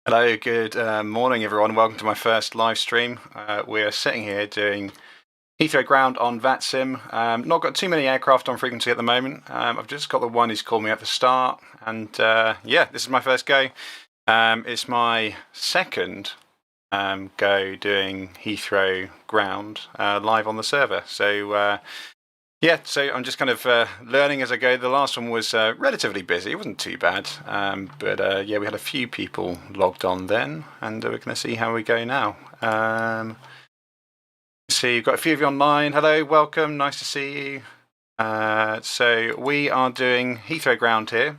Hello, good morning, everyone. Welcome to my first live stream. We're sitting here doing Heathrow Ground on VATSim. Not got too many aircraft on frequency at the moment. I've just got the one who's called me at the start, and yeah, this is my first go. It's my second go doing Heathrow Ground live on the server. So yeah, so I'm just kind of learning as I go. The last one was relatively busy. It wasn't too bad. But yeah, we had a few people logged on then, and we're going to see how we go now. See, you've got a few of you online. Hello, welcome. Nice to see you. So we are doing Heathrow Ground here.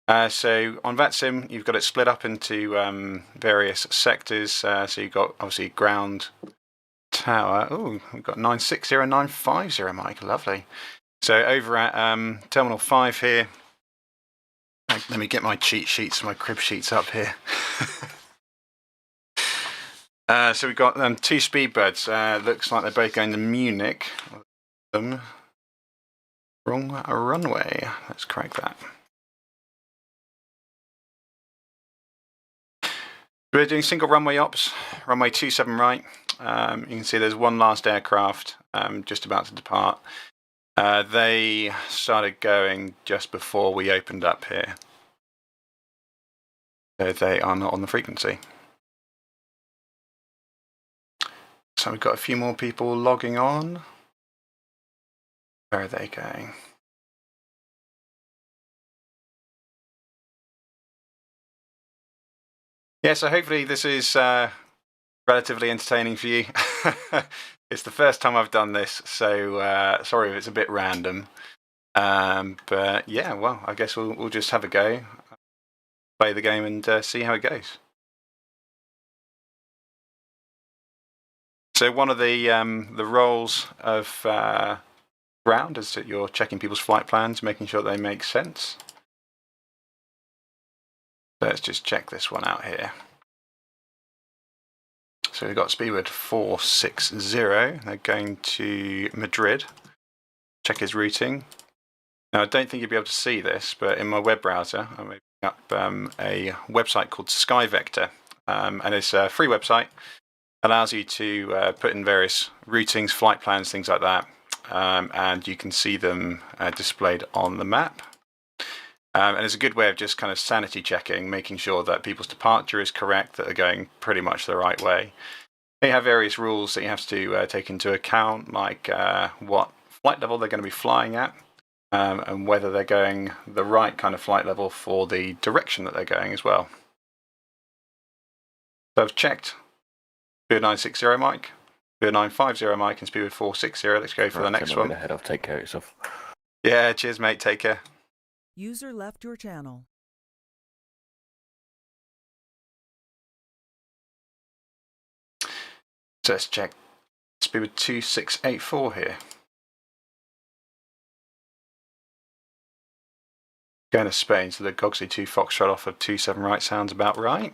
So on VATSim, you've got it split up into various sectors. So you've got obviously ground, tower. Oh, we've got 960, 950, Mike. Lovely. So over at Terminal 5 here, let me get my cheat sheets, my crib sheets up here. So we've got two speedbirds. Looks like they're both going to Munich. Wrong runway. Let's crack that. We're doing single runway ops, runway 27 right. You can see there's one last aircraft just about to depart. They started going just before we opened up here. So they are not on the frequency. So we've got a few more people logging on. Where are they going? Yeah, so hopefully this is relatively entertaining for you. It's the first time I've done this, so sorry if it's a bit random. But yeah, well, I guess we'll just have a go, play the game, and see how it goes. So one of the roles of ground is that you're checking people's flight plans, making sure they make sense. Let's just check this one out here. So we've got Speedbird 460. They're going to Madrid. Check his routing. Now, I don't think you'll be able to see this, but in my web browser, I'm opening up a website called SkyVector. And it's a free website. Allows you to put in various routings, flight plans, things like that. And you can see them displayed on the map. And it's a good way of just kind of sanity checking, making sure that people's departure is correct, that they're going pretty much the right way. They have various rules that you have to take into account, like what flight level they're going to be flying at, and whether they're going the right kind of flight level for the direction that they're going as well. So I've checked Speedbird 960 Mike, Speedbird 950 Mike, and Speedbird 460. Let's go for the next one. Head off. Take care of yourself. Yeah, cheers, mate. Take care. User left your channel. So let's check Speedbird 2684 here. Going to Spain, so the Goxley 2 Foxtrot off of 27 right sounds about right.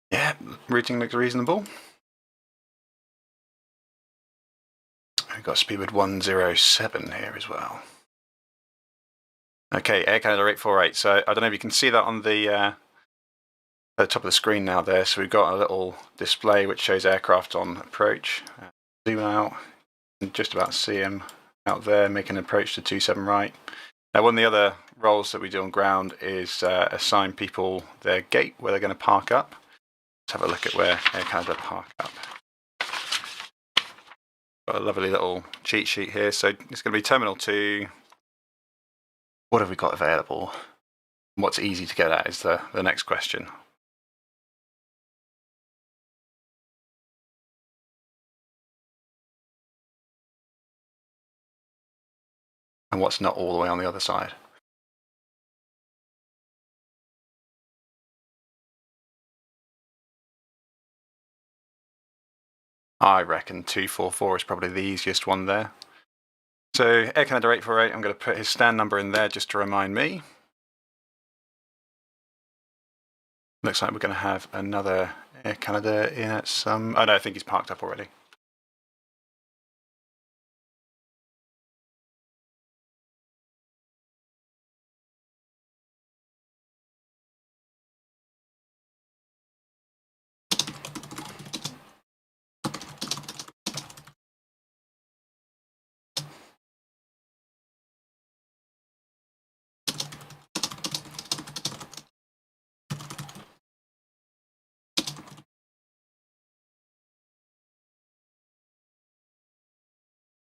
Yeah, routing looks reasonable. We've got Speedbird 107 here as well. Okay, Air Canada 848. So I don't know if you can see that on the at the top of the screen now there. So we've got a little display which shows aircraft on approach. Zoom out and just about see him out there making an approach to 27 right. Now, one of the other roles that we do on ground is assign people their gate where they're going to park up. Let's have a look at where Air Canada park up. Got a lovely little cheat sheet here. So it's going to be Terminal 2. What have we got available? What's easy to get at is the next question. And what's not all the way on the other side? I reckon 244 is probably the easiest one there. So Air Canada 848, I'm going to put his stand number in there just to remind me. Looks like we're going to have another Air Canada in at some... Oh no, I think he's parked up already.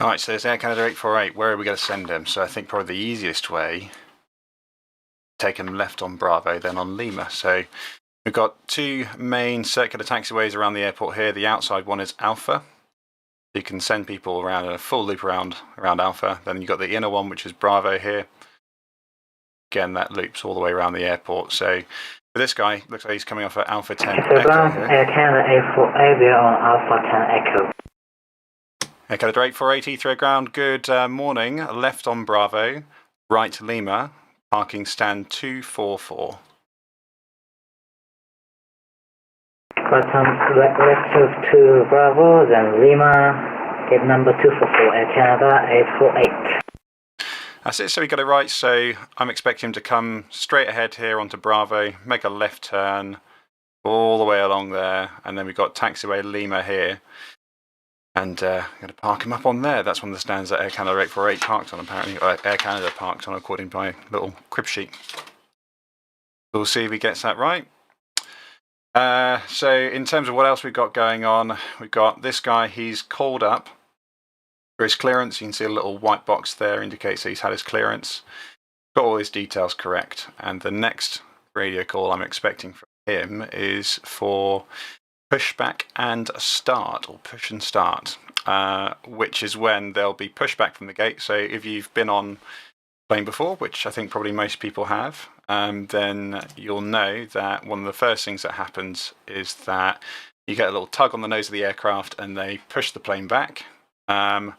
Alright, so it's Air Canada 848. Where are we going to send him? So I think probably the easiest way, take him left on Bravo, then on Lima. So we've got two main circular taxiways around the airport here. The outside one is Alpha. You can send people around in a full loop around Alpha. Then you've got the inner one, which is Bravo here. Again, that loops all the way around the airport. So for this guy, looks like he's coming off at Alpha 10 Echo here. Air Canada 848 on Alpha 10 Echo. Air Canada 848, Heathrow Ground, good morning. Left on Bravo, right Lima, parking stand 244. Left of 2 Bravo, then Lima, gate number 244, Air Canada 848. That's it, so we got it right. So I'm expecting him to come straight ahead here onto Bravo, make a left turn all the way along there, and then we've got taxiway Lima here. And I'm going to park him up on there. That's one of the stands that Air Canada 848 parked on, apparently. Or Air Canada parked on, according to my little crib sheet. We'll see if he gets that right. So in terms of what else we've got going on, we've got this guy. He's called up for his clearance. You can see a little white box there indicates that he's had his clearance. Got all his details correct. And the next radio call I'm expecting from him is for pushback and start, or push and start, which is when there'll be pushback from the gate. So if you've been on plane before, which I think probably most people have, then you'll know that one of the first things that happens is that you get a little tug on the nose of the aircraft and they push the plane back. So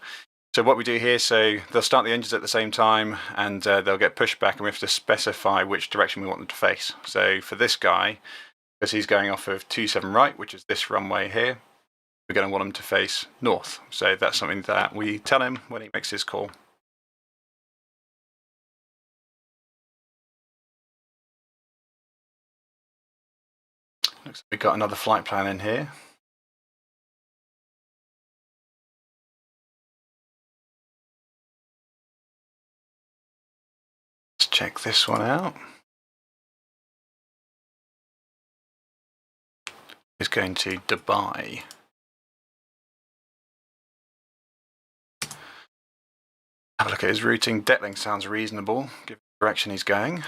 what we do here, so they'll start the engines at the same time and they'll get pushed back, and we have to specify which direction we want them to face. So for this guy, because he's going off of 27 right, which is this runway here, we're going to want him to face north. So that's something that we tell him when he makes his call. Looks like we've got another flight plan in here. Let's check this one out. He's going to Dubai. Have a look at his routing. Detling sounds reasonable, given the direction he's going.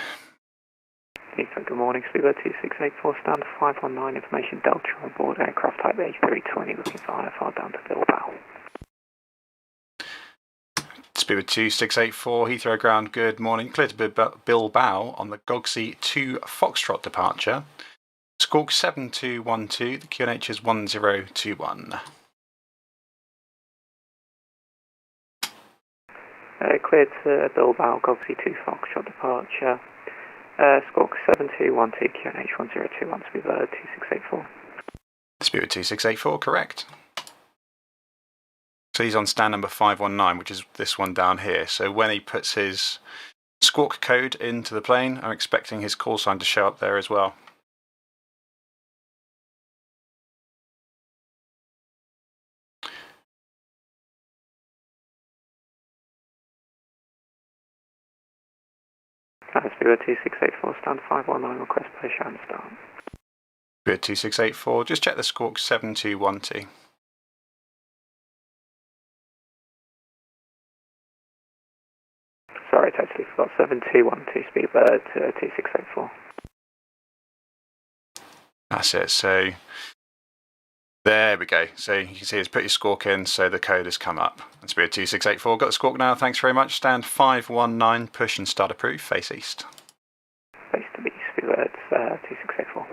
Good morning, Speedbird 2684, stand 519, information Delta on board, aircraft type A320, looking for IFR down to Bilbao. Speedbird 2684, Heathrow Ground, good morning. Clear to Bilbao on the Gogsy 2 Foxtrot departure. Squawk 7212, the QNH is 1021. Cleared to Bilbao, Gogsy 2 Foxtrot departure. Squawk 7212, QNH 1021, Speedbird 2684. Speedbird 2684, correct. So he's on stand number 519, which is this one down here. So when he puts his squawk code into the plane, I'm expecting his call sign to show up there as well. Speedbird 2684, stand 519, request push and start. Speedbird 2684, just check the squawk 7212. Sorry, totally forgot, 7212, Speedbird 2684. That's it, so there we go. So you can see it's put your squawk in, so the code has come up. That's Speedbird 2684, got the squawk now, thanks very much. Stand 519, push and start approved, face east. Face to be Speedbird 2684.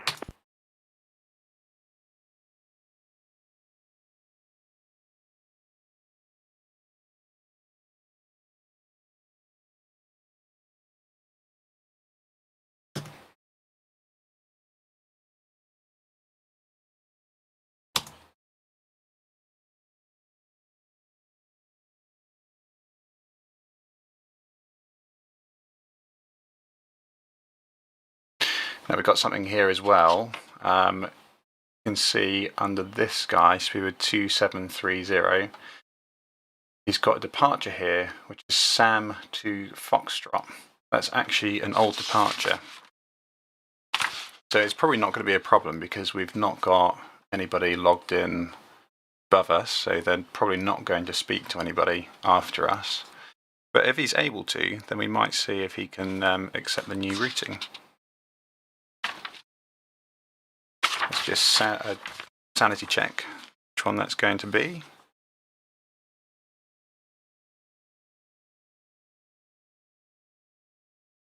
Now we've got something here as well. You can see under this guy, speedbird 2730, he's got a departure here, which is Sam to Foxtrot. That's actually an old departure. So it's probably not going to be a problem because we've not got anybody logged in above us, so they're probably not going to speak to anybody after us. But if he's able to, then we might see if he can accept the new routing. Let's just a sanity check which one that's going to be.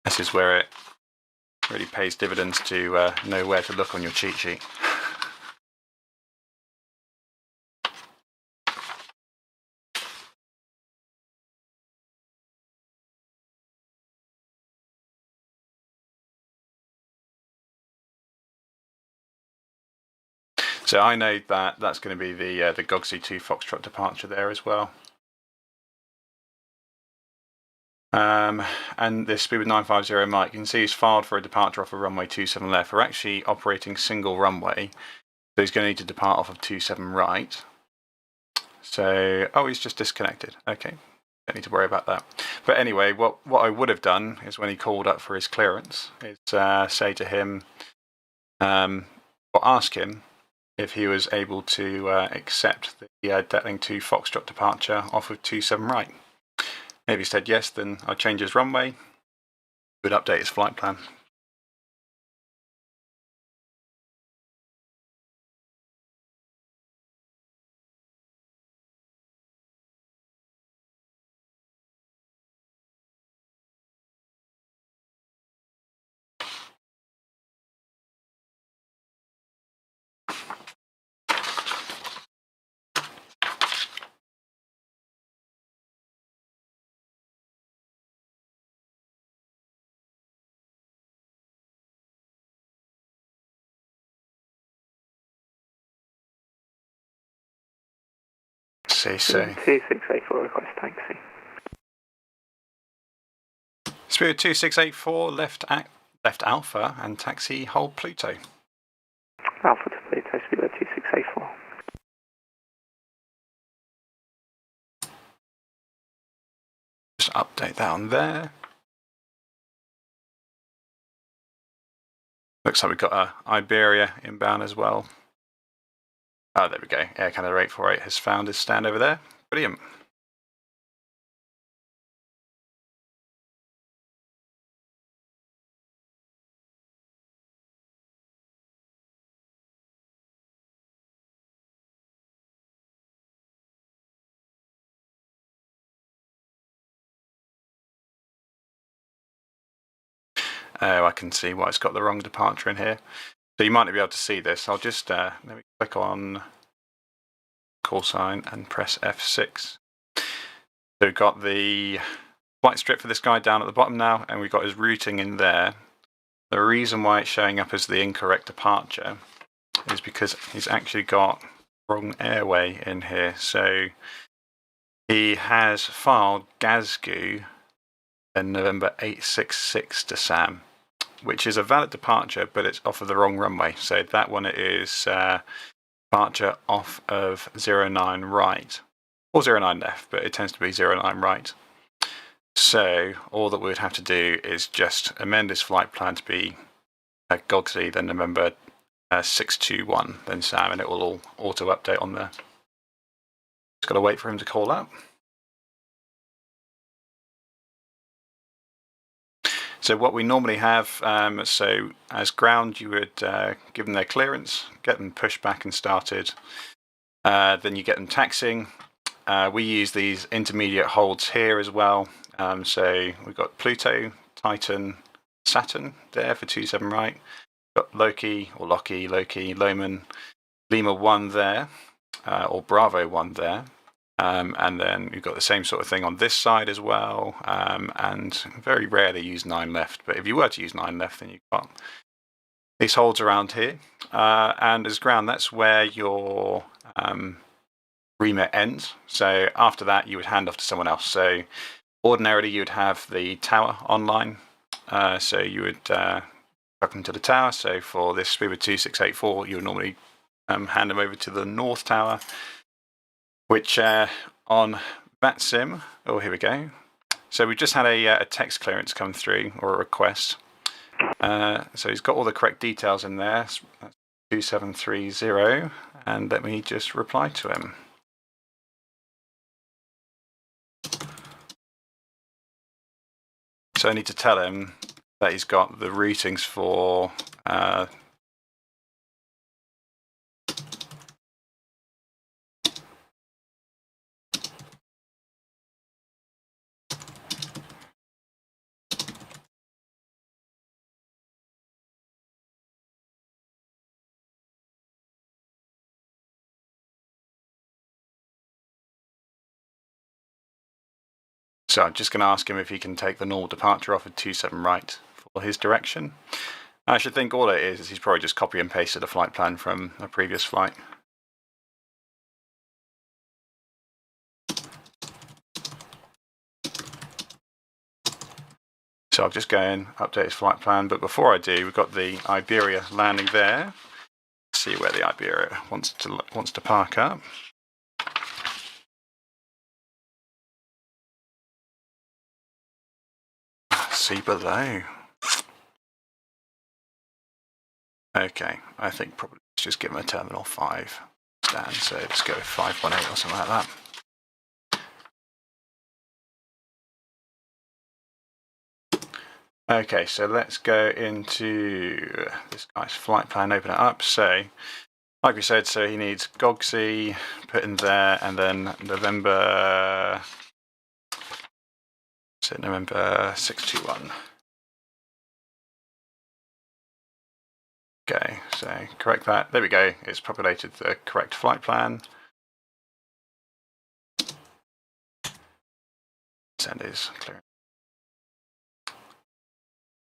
This is where it really pays dividends to know where to look on your cheat sheet. So I know that that's going to be the Gogsy 2 Foxtrot departure there as well. And this speedbird 950 Mike, you can see he's filed for a departure off of runway 27 left. We're actually operating single runway, so he's going to need to depart off of 27 right. So, oh, he's just disconnected. Okay, don't need to worry about that. But anyway, what I would have done is when he called up for his clearance, is say to him, or ask him if he was able to accept the Detling 2 Foxtrot departure off of 27 right. If he said yes, then I'd change his runway, would update his flight plan. See, so 2684 request taxi. Spirit 2684 left Alpha and taxi hold Pluto. Alpha to Pluto, speedbird 2684. Just update that on there. Looks like we've got a Iberia inbound as well. Oh, there we go. Air Canada 848 has found his stand over there. Brilliant. Oh, I can see why it's got the wrong departure in here. So you might not be able to see this. I'll just let me click on call sign and press F6. So we've got the flight strip for this guy down at the bottom now, and we've got his routing in there. The reason why it's showing up as the incorrect departure is because he's actually got wrong airway in here. So he has filed Glasgow in November 866 to Sam, which is a valid departure, but it's off of the wrong runway. So that one is departure off of 09 right, or 09 left, but it tends to be 09 right. So all that we would have to do is just amend this flight plan to be Gogsy, then November 621, then Sam, and it will all auto update on there. Just got to wait for him to call up. So what we normally have, so as ground, you would give them their clearance, get them pushed back and started. Then you get them taxiing. We use these intermediate holds here as well. So we've got Pluto, Titan, Saturn there for 27 right. Got Loki, Loman, Lima 1 there, or Bravo 1 there. And then you've got the same sort of thing on this side as well, and very rarely use 9 left, but if you were to use 9 left, then you've got these holds around here, and as ground, that's where your remit ends. So after that, you would hand off to someone else. So ordinarily, you would have the tower online, so you would truck them to the tower. So for this Speedbird 2684, you would normally hand them over to the north tower, which on VATSim, oh, here we go. So we just had a text clearance come through, or a request. So he's got all the correct details in there. That's 2730, and let me just reply to him. So I need to tell him that he's got the routings for so I'm just going to ask him if he can take the normal departure off at 27 right for his direction. I should think all it is he's probably just copy and pasted a flight plan from a previous flight. So I'll just go in, update his flight plan, but before I do, we've got the Iberia landing there. Let's see where the Iberia wants to park up. See below. Okay, I think probably let's just give him a Terminal 5 stand, so let's go with 518 or something like that. Okay, so let's go into this guy's flight plan, open it up. So, like we said, so he needs GOGSI put in there, and then November 621. Okay, so correct that. There we go. It's populated the correct flight plan. Send his clearance.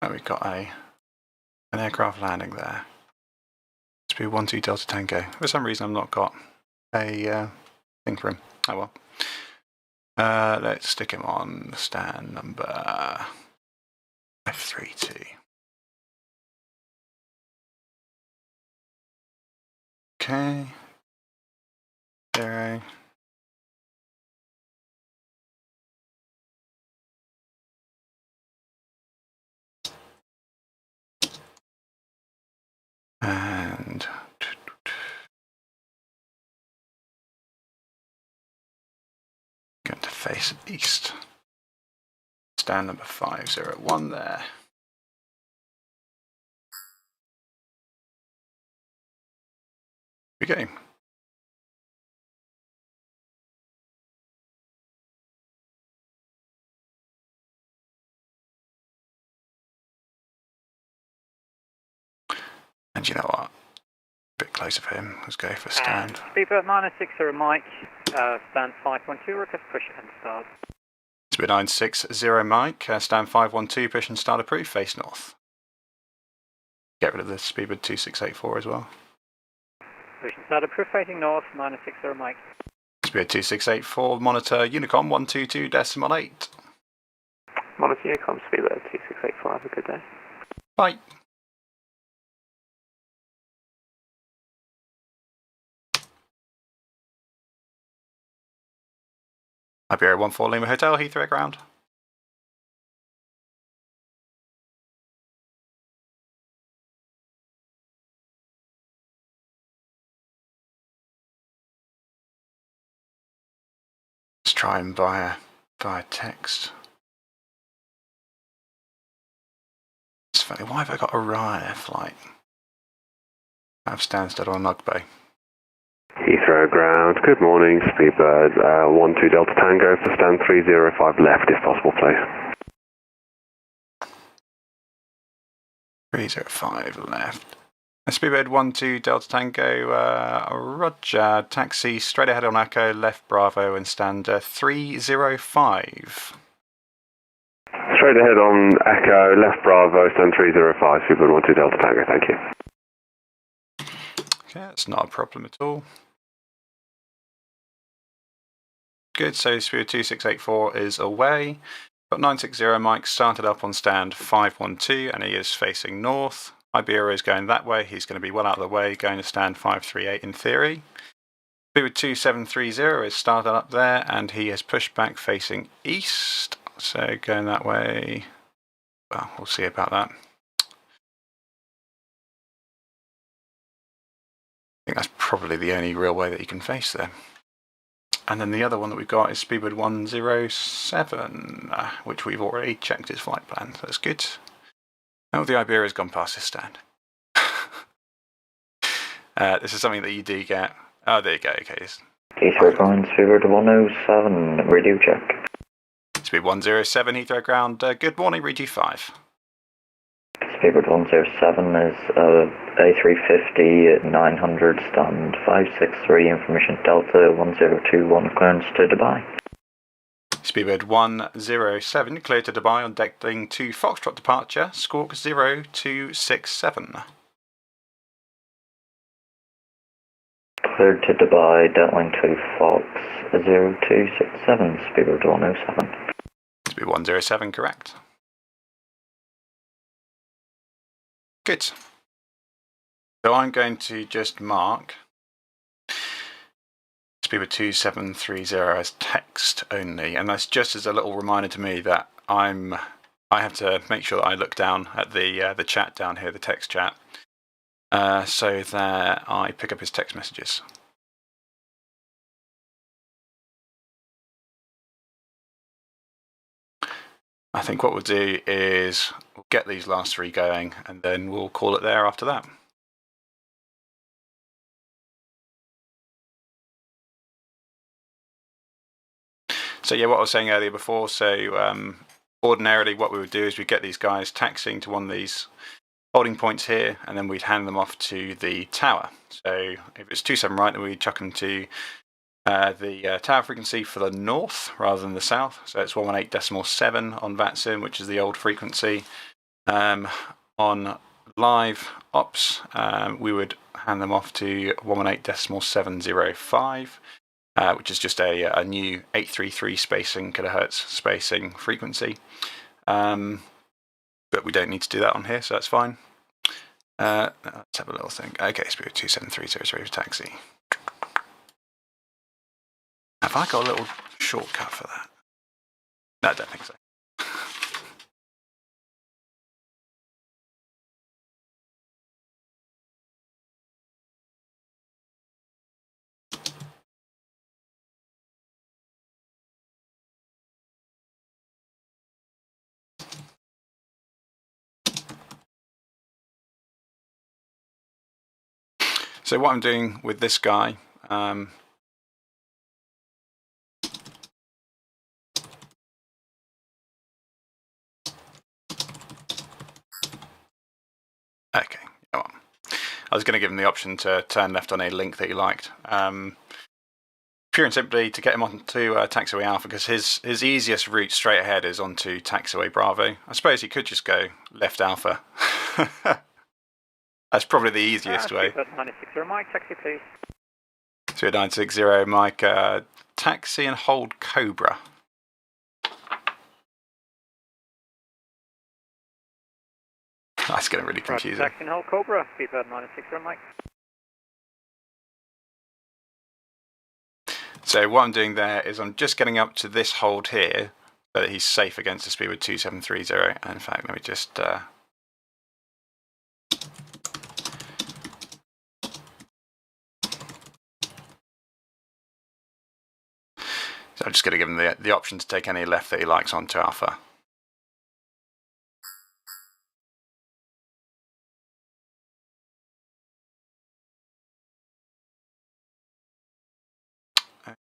Oh, we've got an aircraft landing there. Speed 12 Delta Tango. For some reason, I've not got a thing for him. Oh well. Let's stick him on stand number F32. Okay. 0. And going to face east. Stand number 501 there. Here we go. And you know what? A bit closer for him. Let's go for stand. Speedbird -60 Mike, stand 512, request push and start. Speedbird 960 Mike, stand 512, push and start approved, face north. Get rid of the Speedbird 2684 as well. Push and start approved, facing north, -60 Mike. Speedbird 2684, monitor Unicom 122.8. Monitor Unicom, Speedbird 2684, have a good day. Bye. Iberia 14 Lima Hotel, Heathrow Ground. Let's try him via text. It's funny, why have I got a Ryanair flight? I have Stansted on Ugbo. Heathrow Ground, good morning, Speedbird 12 Delta Tango for stand 305 left if possible, please. 305 left. Speedbird 12 Delta Tango, roger, taxi straight ahead on Echo, left Bravo and stand 305. Straight ahead on Echo, left Bravo, stand 305, Speedbird 12 Delta Tango, thank you. Okay, that's not a problem at all. Good, so Speedbird 2684 is away. Got 960 Mike started up on stand 512 and he is facing north. Iberia is going that way. He's going to be well out of the way, going to stand 538 in theory. Speedbird 2730 is started up there, and he has pushed back facing east. So going that way, well, we'll see about that. I think that's probably the only real way that you can face there. And then the other one that we've got is Speedbird 107, which we've already checked his flight plan. So that's good. Oh, the Iberia's gone past his stand. This is something that you do get. Oh, there you go. Okay. Heathrow Ground, Speedbird 107, radio check. Speed 107, Heathrow Ground. Good morning, read G5. Speedbird 107 is A350 900, stand 563, information Delta 1021, clearance to Dubai. Speedbird 107, clear to Dubai on deck link to Foxtrot departure, squawk 0267. Cleared to Dubai, Delta 2 Fox 0267, Speedbird 107. Speed 107, correct. Good. So I'm going to just mark Speedbird 2730 as text only, and that's just as a little reminder to me that I have to make sure that I look down at the chat down here, the text chat, so that I pick up his text messages. I think what we'll do is we'll get these last three going, and then we'll call it there after that. So yeah, what I was saying earlier before, so ordinarily what we would do is we'd get these guys taxiing to one of these holding points here, and then we'd hand them off to the tower. So if it's 27 right, then we'd chuck them to the tower frequency for the north rather than the south. So it's 118.7 on VATSim, which is the old frequency. On live ops, we would hand them off to 118.705. Which is just a new 833 spacing kilohertz spacing frequency. But we don't need to do that on here, so that's fine. Let's have a little thing. Okay, Spirit 27303 for taxi. Have I got a little shortcut for that? No, I don't think so. So what I'm doing with this guy, okay, go on. I was going to give him the option to turn left on a link that he liked. Pure and simply to get him onto taxiway Alpha, because his easiest route straight ahead is onto taxiway Bravo. I suppose he could just go left Alpha. That's probably the easiest way. 960 Mike, taxi please. 960 Mike, taxi and hold Cobra. That's getting really confusing. Taxi and hold Cobra, Speedbird 960 Mike. So what I'm doing there is I'm just getting up to this hold here so that he's safe against the Speedbird 2730. And in fact, let me just... So I'm just going to give him the option to take any left that he likes onto Alpha.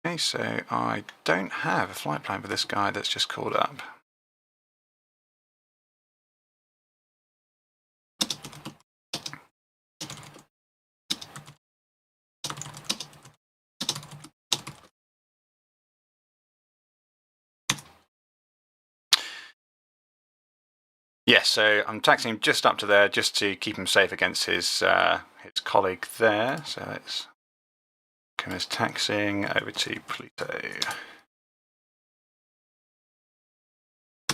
Okay, so I don't have a flight plan for this guy that's just called up. Yes, so I'm taxiing him just up to there just to keep him safe against his colleague there. So let's come as taxiing over to Pluto.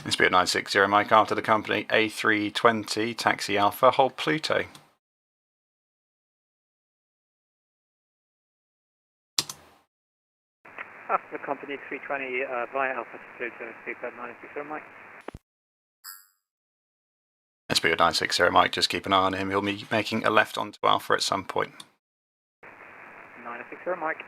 Spirit 960 Mike, after the company A320, taxi Alpha, hold Pluto. After the company 320 via Alpha to Pluto, Speedbird 960 Mike. Spirit 960 Mike, just keep an eye on him. He'll be making a left onto Alpha at some point. 960 Mike.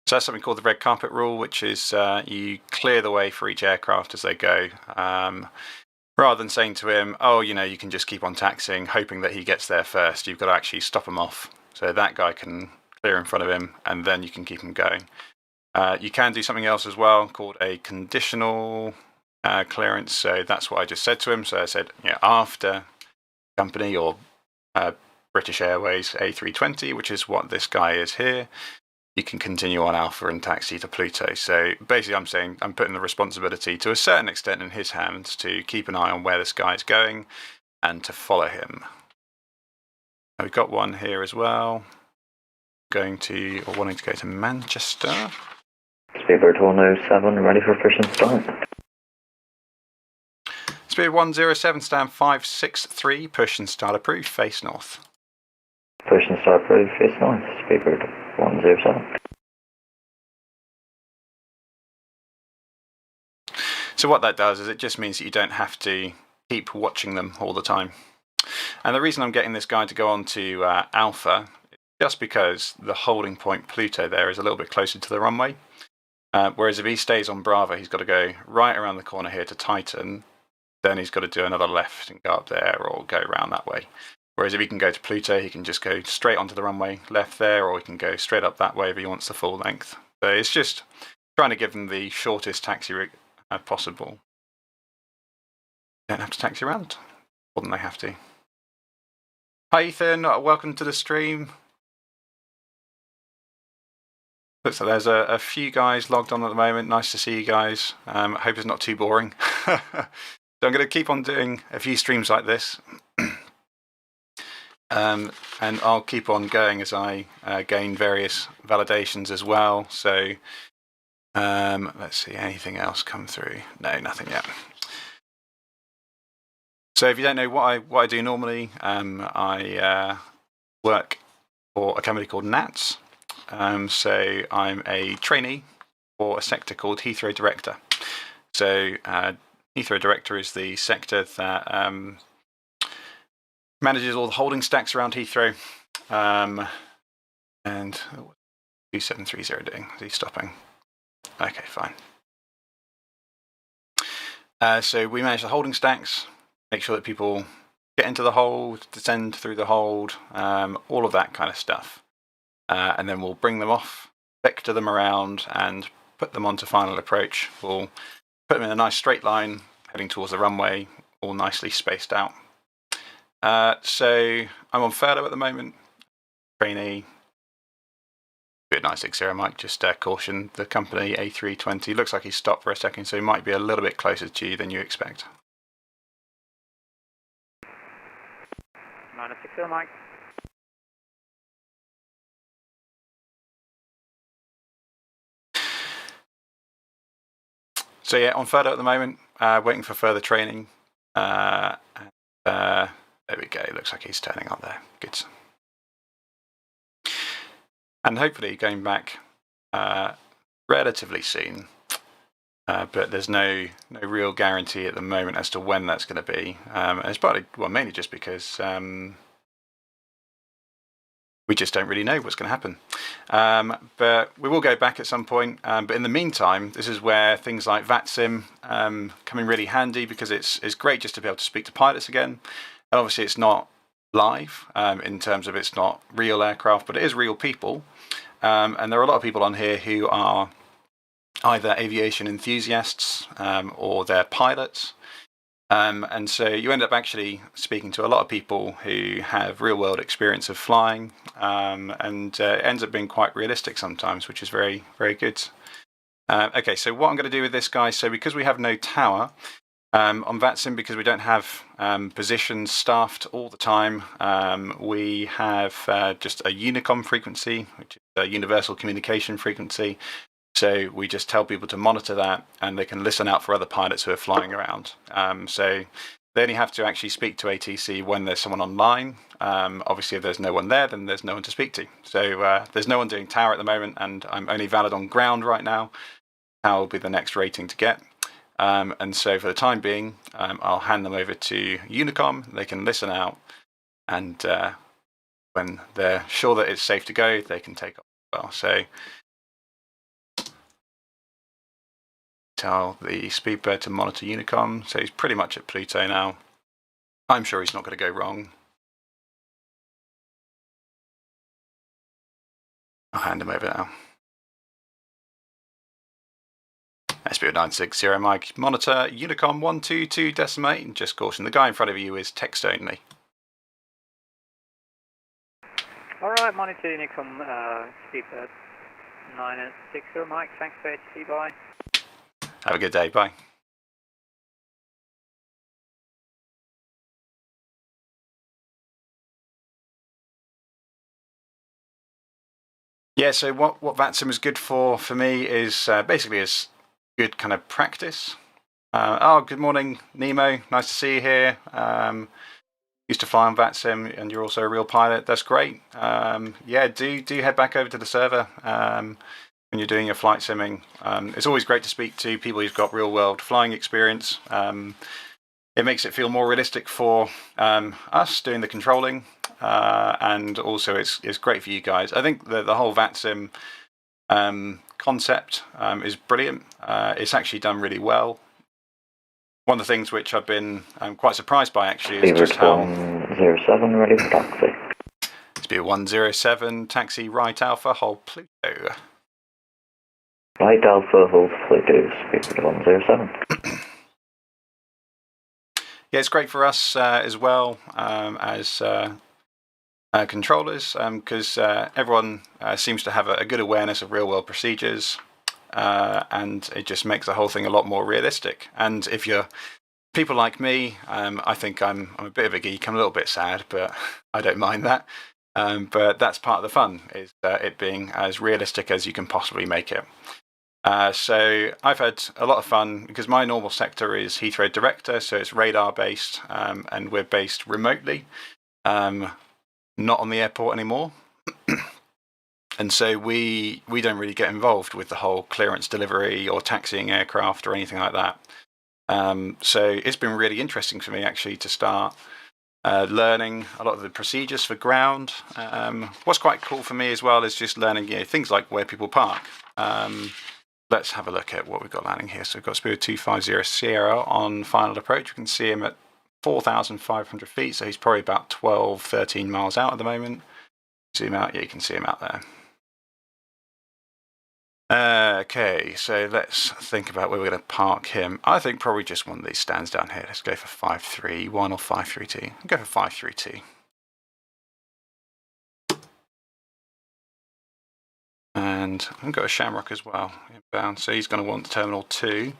So that's something called the red carpet rule, which is you clear the way for each aircraft as they go. Rather than saying to him, oh, you know, you can just keep on taxiing, hoping that he gets there first, you've got to actually stop him off. So that guy can clear in front of him, and then you can keep him going. You can do something else as well called a conditional clearance. So that's what I just said to him. So I said, yeah, after company or British Airways A320, which is what this guy is here, you can continue on Alpha and taxi to Pluto. So basically I'm saying I'm putting the responsibility to a certain extent in his hands to keep an eye on where this guy is going and to follow him. We've got one here as well. Wanting to go to Manchester. Speedbird 107, ready for push and start. Speed 107, stand 563, push and start approved, face north. Push and start approved, face north. Speedbird 107. So what that does is it just means that you don't have to keep watching them all the time. And the reason I'm getting this guy to go on to Alpha is just because the holding point Pluto there is a little bit closer to the runway. Whereas if he stays on Bravo, he's got to go right around the corner here to Titan. Then he's got to do another left and go up there or go around that way. Whereas if he can go to Pluto, he can just go straight onto the runway left there, or he can go straight up that way if he wants the full length. So it's just trying to give them the shortest taxi route possible. Don't have to taxi around more than they have to. Hi Ethan, welcome to the stream. Looks like there's a few guys logged on at the moment. Nice to see you guys. Hope it's not too boring. So I'm going to keep on doing a few streams like this. And I'll keep on going as I gain various validations as well. So let's see, anything else come through? No, nothing yet. So if you don't know what I do normally, I work for a company called NATS. So I'm a trainee for a sector called Heathrow Director. So Heathrow Director is the sector that manages all the holding stacks around Heathrow. And what's 2730 doing? Is he stopping? Okay, fine. So we manage the holding stacks, make sure that people get into the hold, descend through the hold, all of that kind of stuff. And then we'll bring them off, vector them around, and put them onto final approach. We'll put them in a nice straight line, heading towards the runway, all nicely spaced out. So I'm on furlough at the moment, trainee. Bit 960 Mike, just caution the company A320. Looks like he stopped for a second, so he might be a little bit closer to you than you expect. 960 Mike. So yeah, on furlough at the moment, waiting for further training. There we go, looks like he's turning up there. Good. And hopefully going back relatively soon. But there's no real guarantee at the moment as to when that's going to be. And it's partly, well, mainly just because we just don't really know what's going to happen. But we will go back at some point. But in the meantime, this is where things like VATSim come in really handy, because it's great just to be able to speak to pilots again. And obviously it's not live in terms of it's not real aircraft, but it is real people. And there are a lot of people on here who are either aviation enthusiasts or they're pilots. And so you end up actually speaking to a lot of people who have real world experience of flying, and it ends up being quite realistic sometimes, which is very, very good. Okay, so what I'm going to do with this guy, so because we have no tower on VATSim, because we don't have positions staffed all the time, we have just a Unicom frequency, which is a universal communication frequency. So we just tell people to monitor that, and they can listen out for other pilots who are flying around. So they only have to actually speak to ATC when there's someone online. Obviously, if there's no one there, then there's no one to speak to. So there's no one doing tower at the moment, and I'm only valid on ground right now. Tower will be the next rating to get. And so for the time being, I'll hand them over to Unicom. They can listen out, and when they're sure that it's safe to go, they can take off as well. So tell the Speedbird to monitor Unicom. So he's pretty much at Pluto now. I'm sure he's not going to go wrong. I'll hand him over now. Speedbird 960 Mike, monitor Unicom 122 decimate, and just caution, the guy in front of you is text only. Alright, monitor Unicom, Speedbird 960 Mike, thanks for HC, bye. Have a good day, bye. Yeah, so what VATSim is good for me is basically is good kind of practice. Good morning, Nemo. Nice to see you here. Used to fly on VATSim, and you're also a real pilot. That's great. Yeah, do head back over to the server when you're doing your flight simming. It's always great to speak to people who've got real world flying experience. It makes it feel more realistic for us doing the controlling, and also it's great for you guys. I think the whole VATSim concept is brilliant. It's actually done really well. One of the things which I've been quite surprised by actually is just how... 107, ready for taxi. Speed 107, taxi right Alpha, hold Pluto. Right Alpha, hold Pluto, speed 107. Yeah, it's great for us as well as controllers, because everyone seems to have a good awareness of real world procedures. And it just makes the whole thing a lot more realistic. And if you're people like me, I think I'm a bit of a geek. I'm a little bit sad, but I don't mind that. But that's part of the fun, is it being as realistic as you can possibly make it. So I've had a lot of fun because my normal sector is Heathrow Director, so it's radar based, and we're based remotely, not on the airport anymore. And so we don't really get involved with the whole clearance delivery or taxiing aircraft or anything like that. So it's been really interesting for me actually to start learning a lot of the procedures for ground. What's quite cool for me as well is just learning things like where people park. Let's have a look at what we've got landing here. So we've got Spirit 250 Sierra on final approach. We can see him at 4,500 feet, so he's probably about 12, 13 miles out at the moment. Zoom out, yeah, you can see him out there. Okay, so let's think about where we're going to park him. I think probably just one of these stands down here. Let's go for 531 or 532. I'll go for 532. And I've got a Shamrock as well inbound, so he's going to want Terminal 2.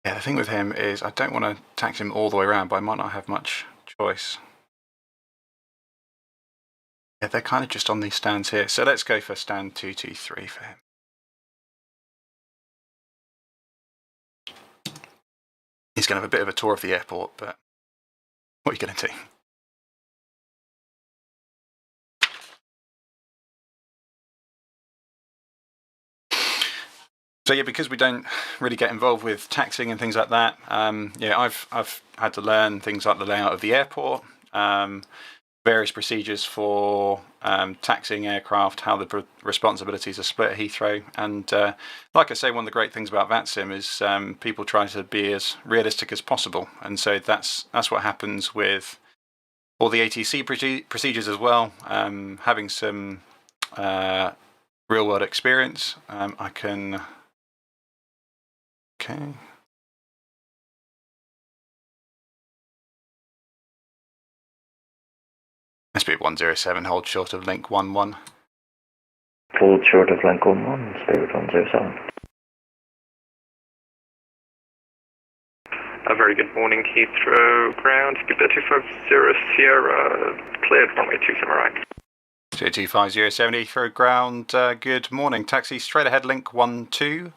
Yeah, the thing with him is I don't want to taxi him all the way around, but I might not have much choice. Yeah, they're kind of just on these stands here. So let's go for stand 223 for him. He's going to have a bit of a tour of the airport, but what are you going to do? So yeah, because we don't really get involved with taxiing and things like that, yeah, I've had to learn things like the layout of the airport, various procedures for taxiing aircraft, how the responsibilities are split at Heathrow, and like I say, one of the great things about VATSim is people try to be as realistic as possible, and so that's what happens with all the ATC procedures as well. Having some real world experience, I can. Okay. Spirit 107, hold short of link 11. Hold short of link 11, Spirit 107. A very good morning, Heathrow Ground, Speedbird 250 Sierra, cleared runway 27 right. 25070 Heathrow Ground, good morning. Taxi straight ahead, link 12,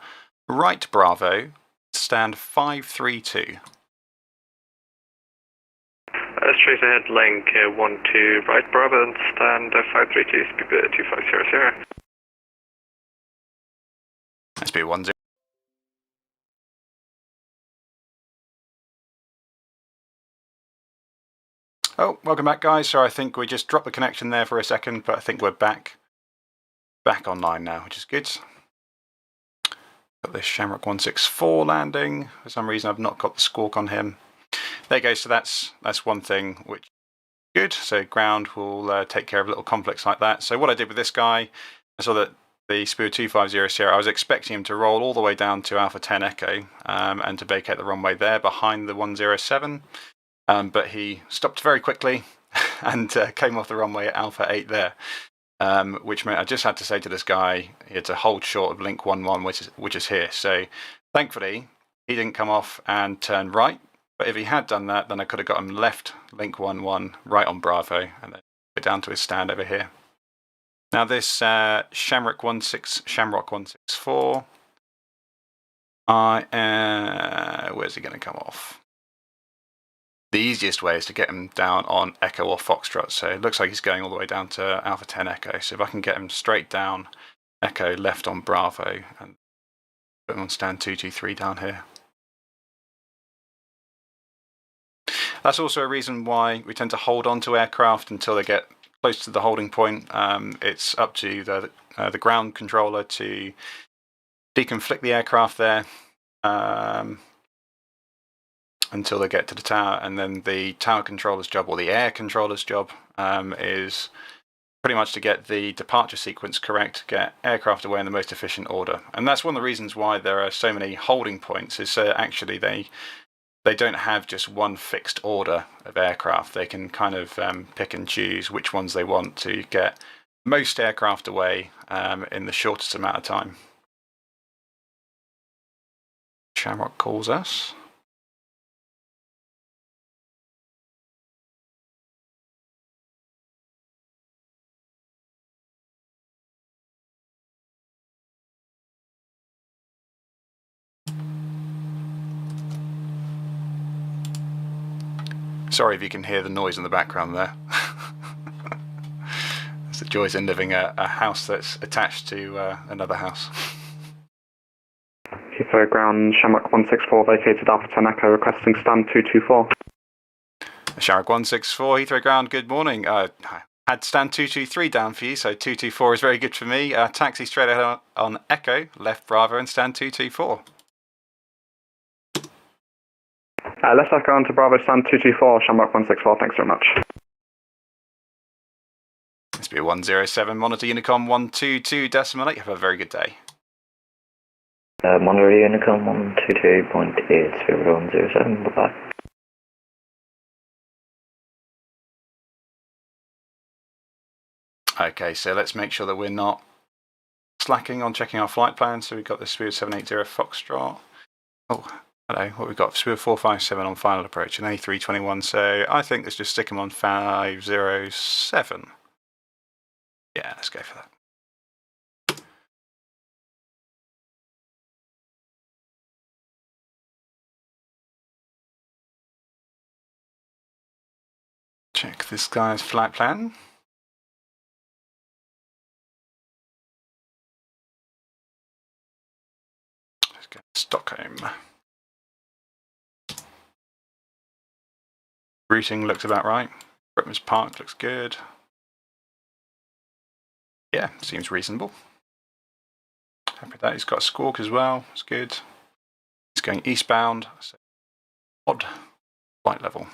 right Bravo, stand 532. Straight ahead, link 12, right Bravo, and stand 532, speedbird 2500. Speed 10. Oh, welcome back, guys. So I think we just dropped the connection there for a second, but I think we're back online now, which is good. Got this Shamrock 164 landing. For some reason, I've not got the squawk on him. There you go. So that's one thing which is good. So ground will take care of little conflicts like that. So what I did with this guy, I saw that the Spear 250 Sierra, I was expecting him to roll all the way down to Alpha 10 Echo and to vacate the runway there behind the 107. But he stopped very quickly and came off the runway at Alpha 8 there, which meant I just had to say to this guy he had to hold short of link 11, which is here. So thankfully, he didn't come off and turn right. But if he had done that, then I could have got him left link 11, right on Bravo, and then go down to his stand over here. Now this Shamrock 164, where's he going to come off? The easiest way is to get him down on Echo or Foxtrot. So it looks like he's going all the way down to Alpha 10 Echo. So if I can get him straight down Echo, left on Bravo, and put him on stand 223 down here. That's also a reason why we tend to hold on to aircraft until they get close to the holding point. It's up to the ground controller to deconflict the aircraft there. Until they get to the tower, and then the tower controller's job, or the air controller's job, is pretty much to get the departure sequence correct, get aircraft away in the most efficient order. And that's one of the reasons why there are so many holding points, is actually they don't have just one fixed order of aircraft. They can kind of pick and choose which ones they want to get most aircraft away in the shortest amount of time. Shamrock calls us. Sorry if you can hear the noise in the background there. It's the joys in living a house that's attached to another house. Heathrow Ground, Shamrock 164 vacated Alpha 10 Echo, requesting stand 224. Shamrock 164, Heathrow Ground, good morning. I had stand 223 down for you, so 224 is very good for me. Taxi straight ahead on Echo, left Bravo, and stand 224. Let's echo on to Bravo, stand 224, Shamrock 164, thanks very much. SB 107, Monitor Unicom 122.8, have a very good day. Monitor Unicom 122.80107, bye-bye. Okay, so let's make sure that we're not slacking on checking our flight plan. So we've got the Spirit 780 Foxtrot. Oh, hello, what we've got? Spirit 457 on final approach and A321. So I think let's just stick them on 507. Yeah, let's go for that. Check this guy's flight plan. Let's go to Stockholm. Routing looks about right. Britman's Park looks good. Yeah, seems reasonable. Happy with that. He's got a squawk as well. It's good. He's going eastbound. So odd flight level.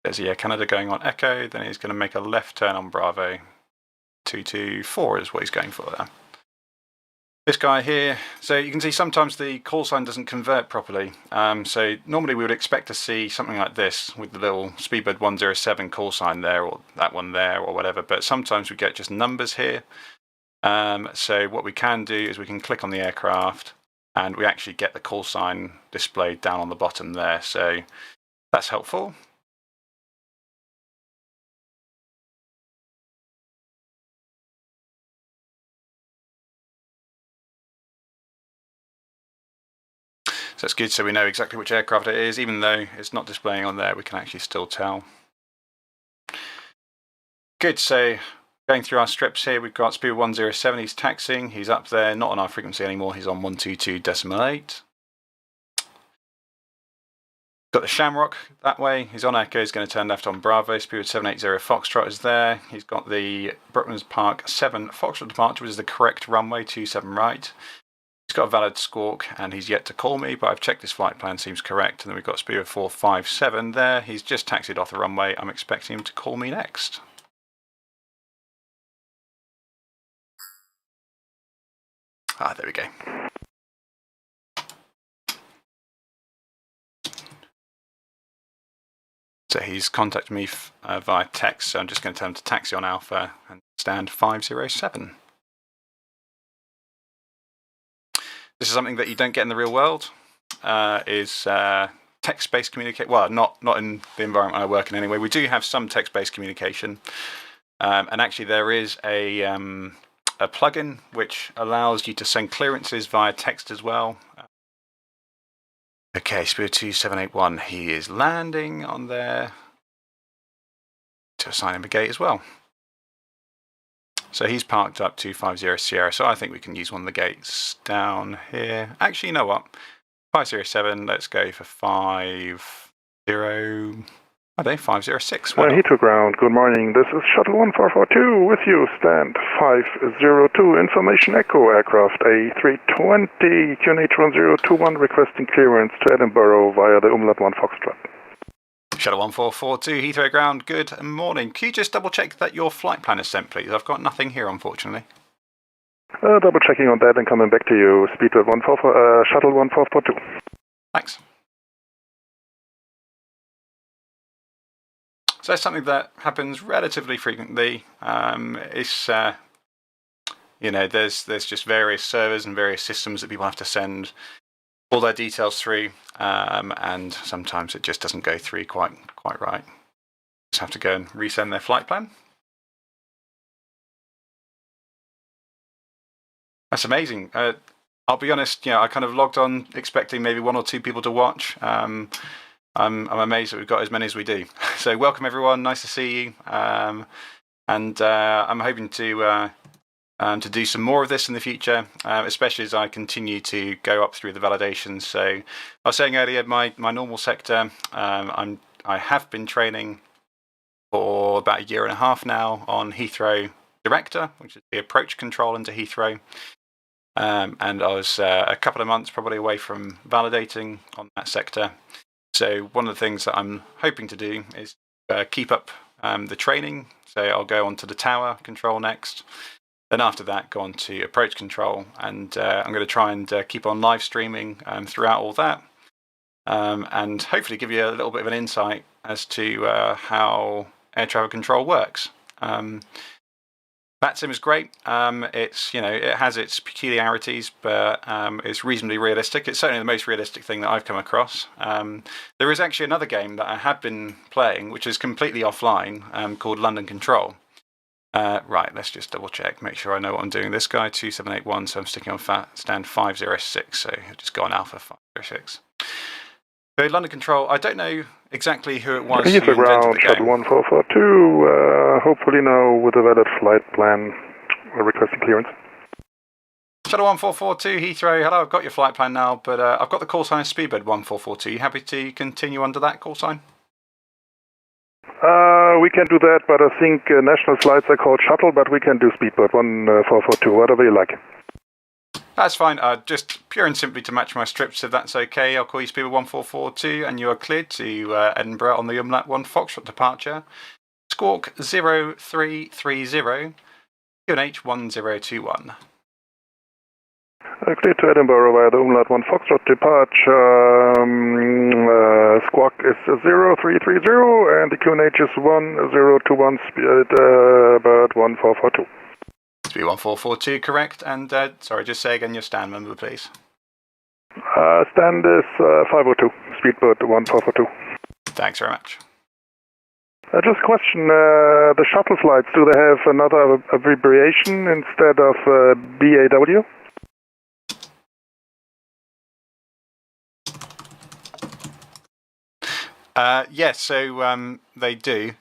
There's Air Canada going on Echo. Then he's going to make a left turn on Bravo. 224 is what he's going for there. This guy here, so you can see sometimes the call sign doesn't convert properly. So normally we would expect to see something like this with the little Speedbird 107 call sign there, or that one there, or whatever. But sometimes we get just numbers here. So what we can do is we can click on the aircraft and we actually get the call sign displayed down on the bottom there. So that's helpful. So it's good, so we know exactly which aircraft it is. Even though it's not displaying on there, we can actually still tell. Good, so going through our strips here, we've got speed 107, he's taxiing, he's up there, not on our frequency anymore, he's on 122.8. Got the Shamrock that way, he's on Echo, he's going to turn left on Bravo, speed 780 Foxtrot is there. He's got the Brooklands Park 7 Foxtrot departure, which is the correct runway, 27 right. He's got a valid squawk and he's yet to call me, but I've checked his flight plan, seems correct. And then we've got speed 457 there. He's just taxied off the runway. I'm expecting him to call me next. Ah, there we go. So he's contacted me via text, so I'm just going to tell him to taxi on Alpha and stand 507. This is something that you don't get in the real world, is text-based communication. Well, not in the environment I work in anyway. We do have some text-based communication, and actually there is a plugin which allows you to send clearances via text as well. Okay, Spirit 2781, he is landing on there to assign him a gate as well. So he's parked up 250 Sierra, so I think we can use one of the gates down here. Actually, you know what? 507, let's go for 506. Heathrow Ground, good morning. This is Shuttle 1442 with you. Stand 502, information echo, aircraft A320, QNH 1021, requesting clearance to Edinburgh via the Umlaut 1 Foxtrot. Shuttle 1442, Heathrow Ground, good morning. Can you just double check that your flight plan is sent, please? I've got nothing here, unfortunately. Double checking on that and coming back to you. Speedbird Shuttle 1442. Thanks. So that's something that happens relatively frequently. It's you know, there's just various servers and various systems that people have to send all their details through, and sometimes it just doesn't go through quite right. Just have to go and resend their flight plan. That's amazing. I'll be honest, you know, I kind of logged on expecting maybe 1 or 2 people to watch. I'm amazed that we've got as many as we do. So welcome everyone, nice to see you. And I'm hoping to do some more of this in the future, especially as I continue to go up through the validations. So I was saying earlier, my normal sector, I have been training for about 1.5 years now on Heathrow Director, which is the approach control into Heathrow. And I was a couple of months probably away from validating on that sector. So one of the things that I'm hoping to do is keep up the training. So I'll go on to the tower control next. Then after that, go on to approach control. And I'm going to try and keep on live streaming throughout all that. And hopefully give you a little bit of an insight as to how air traffic control works. VATSim is great. It's, you know, it has its peculiarities, but it's reasonably realistic. It's certainly the most realistic thing that I've come across. There is actually another game that I have been playing, which is completely offline, called London Control. Right, let's just double check, make sure I know what I'm doing. This guy 2781, so I'm sticking on stand 506, so I'll just go on Alpha 506. So London Control, I don't know exactly who it was who invented the game. Shuttle 1442, hopefully now with a valid flight plan requesting clearance. Shuttle 1442, Heathrow, hello, I've got your flight plan now, but I've got the call sign Speedbird 1442. You happy to continue under that call sign? We can do that, but I think national flights are called shuttle, but we can do Speedbird 1442, whatever you like. That's fine, just pure and simply to match my strips, if that's okay. I'll call you Speedbird 1442 and you are cleared to Edinburgh on the Umlaut 1 Foxtrot departure. Squawk 0330, QNH 1021. Cleared to Edinburgh via the Umlaut 1 Foxtrot departure. Squawk is 0330 and the QNH is 1021, Speedbird 1442. Speed 1442, correct. And sorry, just say again your stand number, please. Stand is 502, Speedbird 1442. Thanks very much. Just a question, the shuttle flights, do they have another abbreviation instead of BAW? Yes, so they do.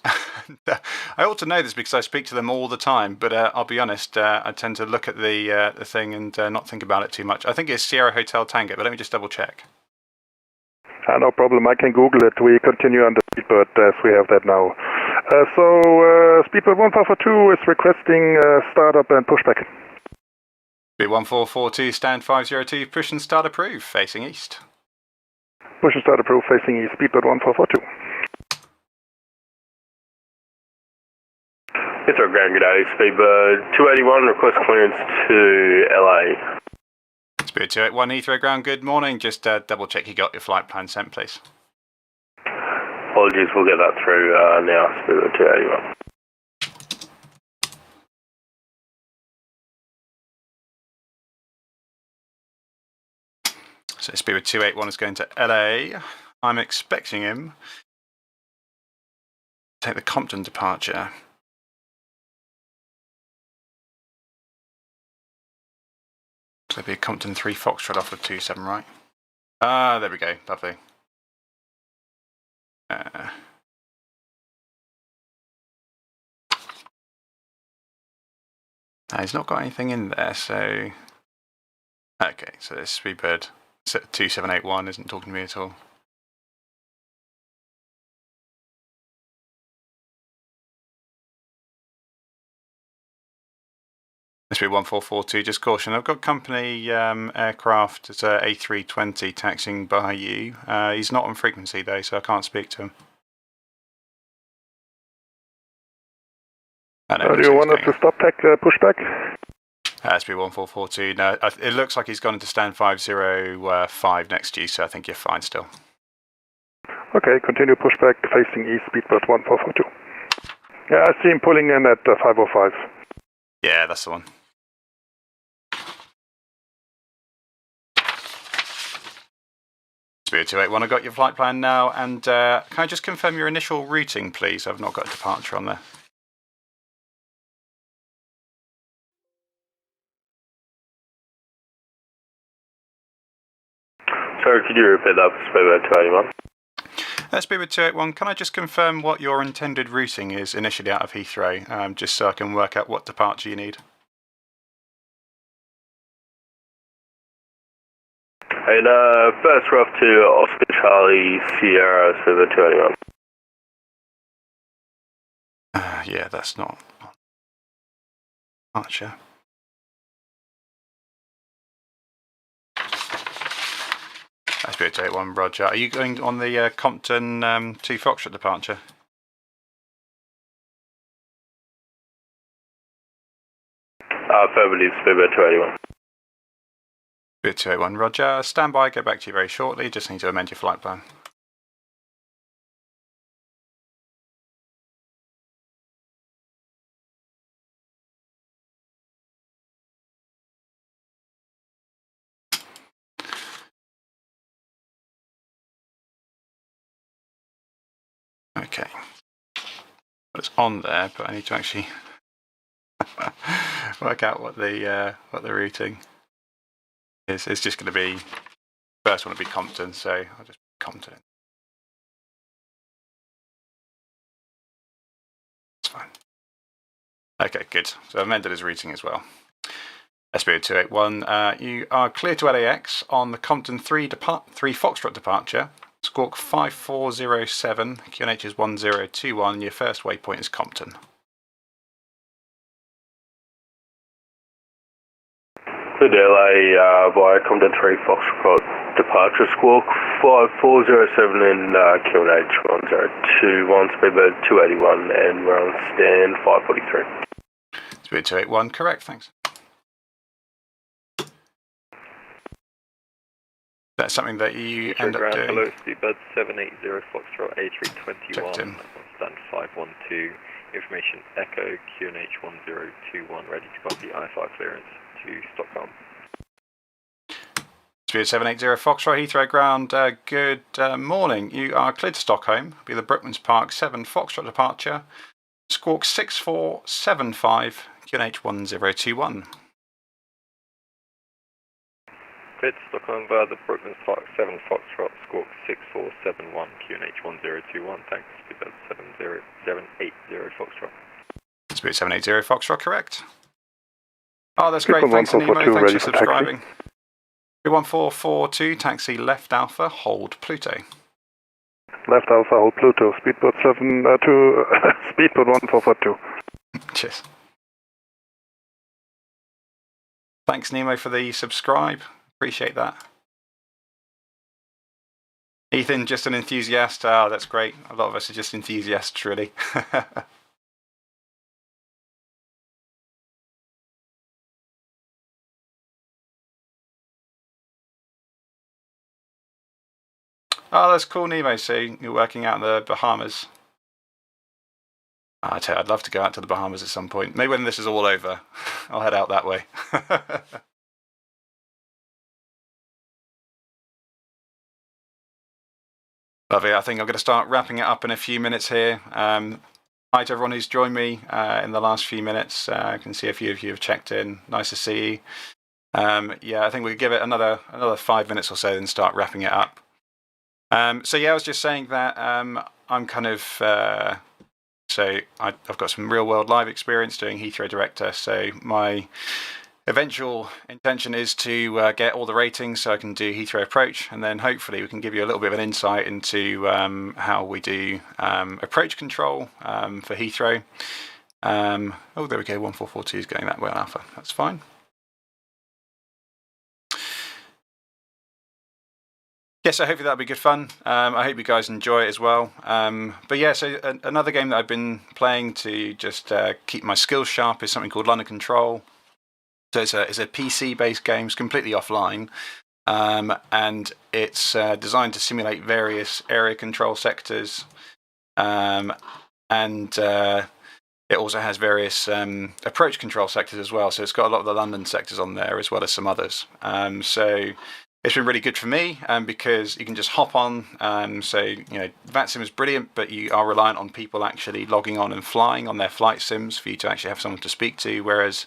I ought to know this because I speak to them all the time, but I'll be honest, I tend to look at the thing and not think about it too much. I think it's Sierra Hotel Tango, but let me just double check. No problem, I can Google it. We continue on the Speedbird as we have that now. Speedbird 1442 is requesting startup and pushback. Speedbird 1442, stand 502, push and start approve, facing east. Push and start approved facing east, Speedbird 1442. Heathrow Ground, good day. Speedbird 281, request clearance to LA. Speedbird 281, Heathrow Ground, good morning. Just double check you got your flight plan sent, please. Apologies, we'll get that through now. Speedbird 281. So Speedbird 281 is going to LA. I'm expecting him to take the Compton departure. So there'll be a Compton 3 Foxtrot off of 27, right? Ah, there we go. Lovely. He's not got anything in there, so... Okay, so this Speedbird 2781 isn't talking to me at all. Speedbird 1442, just caution. I've got company aircraft. It's a A320 taxiing by you. He's not on frequency though, so I can't speak to him. Do you want us to stop tech pushback? Speedbird 1442. No, it looks like he's gone into stand 505 next to you, so I think you're fine still. Okay, continue pushback facing east, Speedbird 1442. Yeah, I see him pulling in at 505. Yeah, that's the one. Speedbird 281, I've got your flight plan now, and can I just confirm your initial routing, please? I've not got a departure on there. Sorry, could you repeat that for Speedbird 281? Speedbird 281, can I just confirm what your intended routing is initially out of Heathrow, just so I can work out what departure you need? And first we're off to Oscar Charlie Sierra, Speedbird 281. Yeah, that's not departure. Speedbird 281, Roger. Are you going on the Compton 2 Foxtrot departure? Affirmative, Speedbird 281. Speedbird 281, Roger. Stand by, get back to you very shortly. Just need to amend your flight plan. Okay. Well, it's on there, but I need to actually work out what the routing is. It's just going to be first one to be Compton, so I'll just put Compton. It's fine. Okay, good. So I've amended his routing as well. Speedbird 281, you are clear to LAX on the Compton 3 Foxtrot departure. Squawk 5407, QNH is 1021, your first waypoint is Compton. Good LA via Compton 3 Foxtrot departure, Squawk 5407 in QNH 1021, Speedbird 281, and we're on stand 543. Speedbird 281, correct, thanks. That's something that you end up doing. Hello, Speedbird 780 Foxtrot A321, stand 512, information Echo QNH 1021, ready to copy I-5 clearance to Stockholm. Speedbird 780 Foxtrot, Heathrow Ground, good morning. You are cleared to Stockholm, be the Brookmans Park 7 Foxtrot departure, squawk 6475, QNH 1021. Fitz, Stockholm via the Brooklyn Park 7 Foxtrot, squawk 6471, QNH 1021, thanks, speedbird 780 Foxtrot. Speed 780 Foxtrot, correct. Oh, that's great. Speedbird Thanks, Nemo. 1442, Thanks ready for for taxi. subscribing. 1442, taxi left Alpha, hold Pluto. Left Alpha, hold Pluto. Speedbird 72, Speedbird 1442. Cheers. Thanks, Nemo, for the subscribe. Appreciate that. Ethan, just an enthusiast. Oh, that's great. A lot of us are just enthusiasts, really. Oh, that's cool, Nemo. So you're working out in the Bahamas. I tell you, I'd love to go out to the Bahamas at some point. Maybe when this is all over, I'll head out that way. Lovely. I think I'm going to start wrapping it up in a few minutes here. Hi to everyone who's joined me in the last few minutes. I can see a few of you have checked in. Nice to see you. Yeah, I think we could give it another 5 minutes or so, then start wrapping it up. So yeah, I was just saying that I'm kind of so I've got some real world live experience doing Heathrow Director. So my eventual intention is to get all the ratings so I can do Heathrow Approach, and then hopefully we can give you a little bit of an insight into how we do approach control for Heathrow. Oh, there we go. 1442 is going that way on Alpha. That's fine. Yeah, so hopefully that'll be good fun. I hope you guys enjoy it as well. But yeah, so another game that I've been playing to just keep my skills sharp is something called London Control. So it's a PC-based game. It's completely offline, and it's designed to simulate various area control sectors, and it also has various approach control sectors as well. So it's got a lot of the London sectors on there as well as some others. So it's been really good for me because you can just hop on. So, you know, VATSim is brilliant, but you are reliant on people actually logging on and flying on their flight sims for you to actually have someone to speak to. Whereas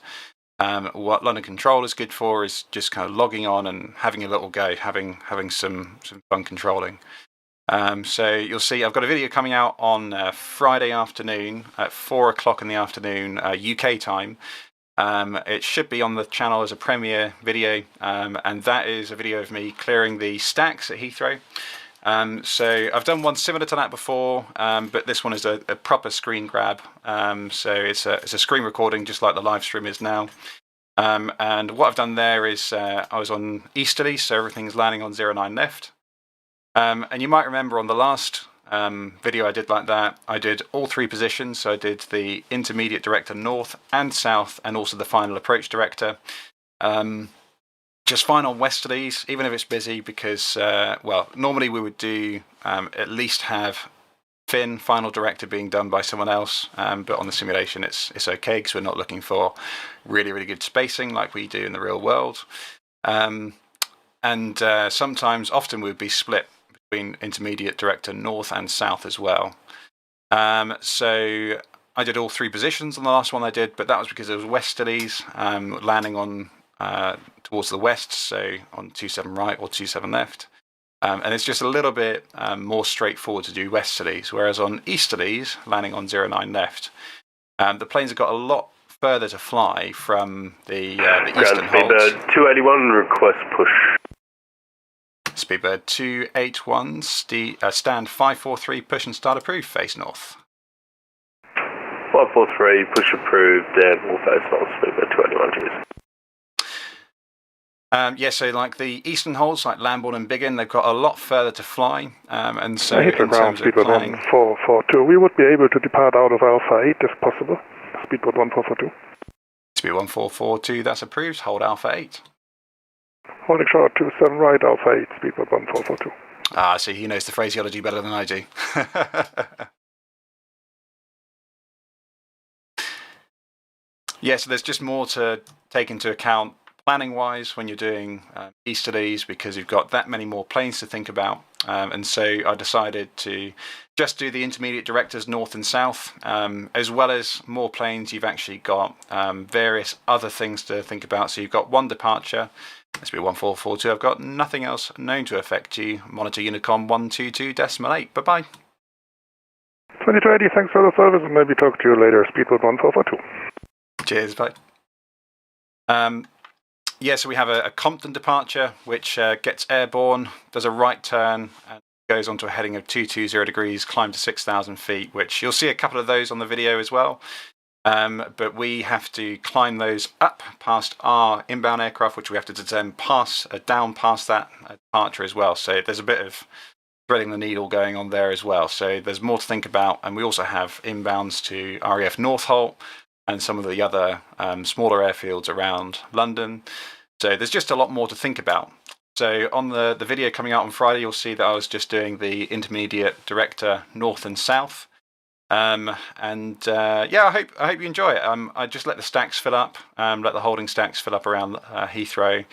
what London Control is good for is just kind of logging on and having a little go, having some fun controlling. So you'll see I've got a video coming out on Friday afternoon at 4 o'clock in the afternoon UK time. It should be on the channel as a premiere video, and that is a video of me clearing the stacks at Heathrow. So I've done one similar to that before, but this one is a proper screen grab. So it's a screen recording just like the live stream is now. And what I've done there is I was on easterly, so everything's landing on 09 left. And you might remember on the last video I did like that, I did all three positions. So I did the intermediate director north and south, and also the final approach director. Just fine on westerlies, even if it's busy, because well, normally we would do at least have fin final director being done by someone else, but on the simulation it's okay because we're not looking for really good spacing like we do in the real world. And sometimes, often, we'd be split between intermediate director north and south as well. So I did all three positions on the last one I did, but that was because it was westerlies, landing on towards the west, so on 27 right or 27 left. And it's just a little bit more straightforward to do westerlies, whereas on easterlies, landing on 09 left, the planes have got a lot further to fly from the eastern holds. Speedbird 281, request push. Speedbird 281, stand 543, push and start approved, face north. 543, push approved, and we'll face north, Speedbird 281, cheers. Yeah, so like the eastern holds, like Lambourne and Biggin, they've got a lot further to fly, and so Heathrow in Ground, terms of Speedbird planning... 1442. We would be able to depart out of Alpha 8 if possible. Speedbird 1442. Speed 1442, that's approved, hold Alpha 8. Holding short 27 right, Alpha 8, Speedbird 1442. Ah, see, he knows the phraseology better than I do. Yeah, so there's just more to take into account planning-wise when you're doing easterlies, because you've got that many more planes to think about. and so I decided to just do the intermediate directors north and south, as well as more planes. You've actually got various other things to think about. So you've got one departure, SB1442. I've got nothing else known to affect you. Monitor Unicom 122.8. Bye-bye. 2280, thanks for the service, and maybe talk to you later. Speedboat 1442. Cheers, bye. Yeah, so we have a Compton departure, which gets airborne, does a right turn, and goes onto a heading of 220 degrees, climb to 6,000 feet, which you'll see a couple of those on the video as well. But we have to climb those up past our inbound aircraft, which we have to then pass down past that departure as well. So there's a bit of threading the needle going on there as well. So there's more to think about, and we also have inbounds to RAF Northolt and some of the other smaller airfields around London. So there's just a lot more to think about. So on the video coming out on Friday, you'll see that I was just doing the intermediate director north and south. Yeah, I hope you enjoy it. I just let the stacks fill up, let the holding stacks fill up around Heathrow,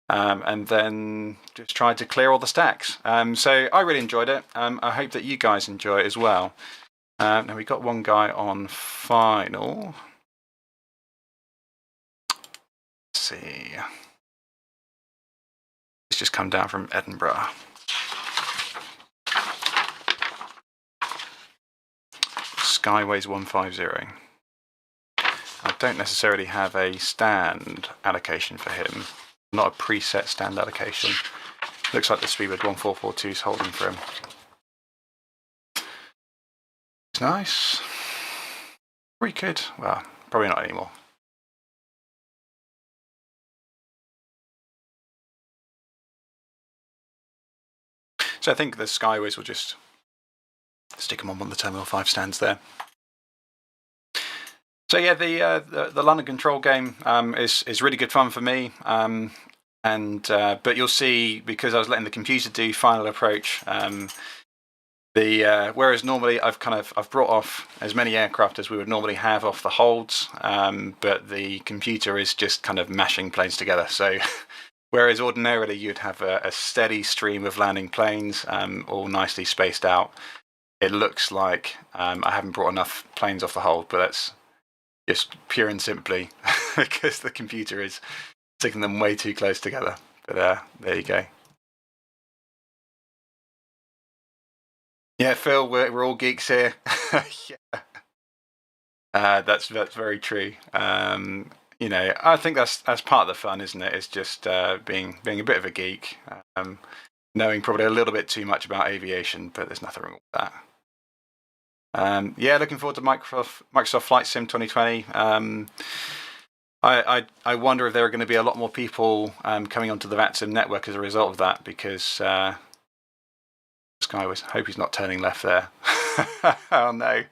and then just tried to clear all the stacks. So I really enjoyed it. I hope that you guys enjoy it as well. Now we got one guy on final. Let's see. He's just come down from Edinburgh. Skyways 150. I don't necessarily have a stand allocation for him. Not a preset stand allocation. Looks like the Speedbird 1442 is holding for him. It's nice. We could. Well, probably not anymore. So I think the Skyways will just stick them on one of the Terminal 5 stands there. So yeah, the London Control game is really good fun for me. But you'll see, because I was letting the computer do final approach, whereas normally I've brought off as many aircraft as we would normally have off the holds, but the computer is just kind of mashing planes together. So whereas ordinarily you'd have a steady stream of landing planes, all nicely spaced out, it looks like I haven't brought enough planes off the hold, but that's just pure and simply because the computer is sticking them way too close together. But there you go. Yeah, Phil, we're all geeks here. Yeah. That's very true. You know, I think that's part of the fun, isn't it? It's just being a bit of a geek, knowing probably a little bit too much about aviation, but there's nothing wrong with that. Yeah, looking forward to Microsoft Flight Sim 2020. I wonder if there are going to be a lot more people coming onto the VATSim network as a result of that, because this guy hope he's not turning left there. Oh no.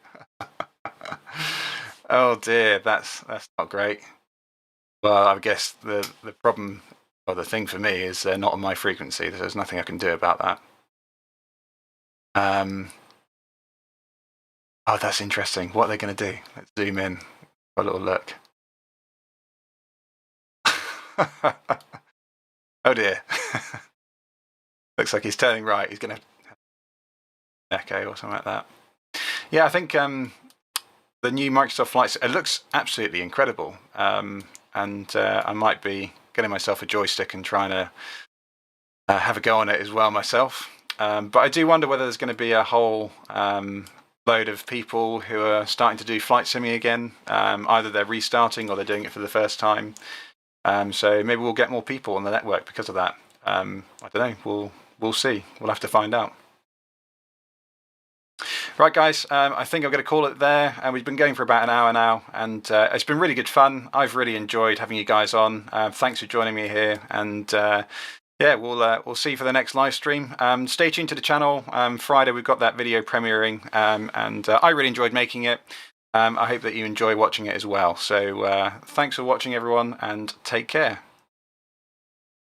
Oh dear, that's not great. Well, I guess the problem, or the thing for me, is they're not on my frequency. There's nothing I can do about that. Oh, that's interesting. What are they going to do? Let's zoom in. Have a little look. Oh dear. Looks like he's turning right. He's going to have an echo or something like that. Yeah, I think the new Microsoft Flight, it looks absolutely incredible. And I might be getting myself a joystick and trying to have a go on it as well myself. But I do wonder whether there's going to be a whole load of people who are starting to do flight simming again. Either they're restarting or they're doing it for the first time. So maybe we'll get more people on the network because of that. I don't know. We'll see. We'll have to find out. Right, guys. I think I'm going to call it there. We've been going for about an hour now, and it's been really good fun. I've really enjoyed having you guys on. Thanks for joining me here, and yeah, we'll see you for the next live stream. Stay tuned to the channel. Friday we've got that video premiering, and I really enjoyed making it. I hope that you enjoy watching it as well. So thanks for watching, everyone, and take care.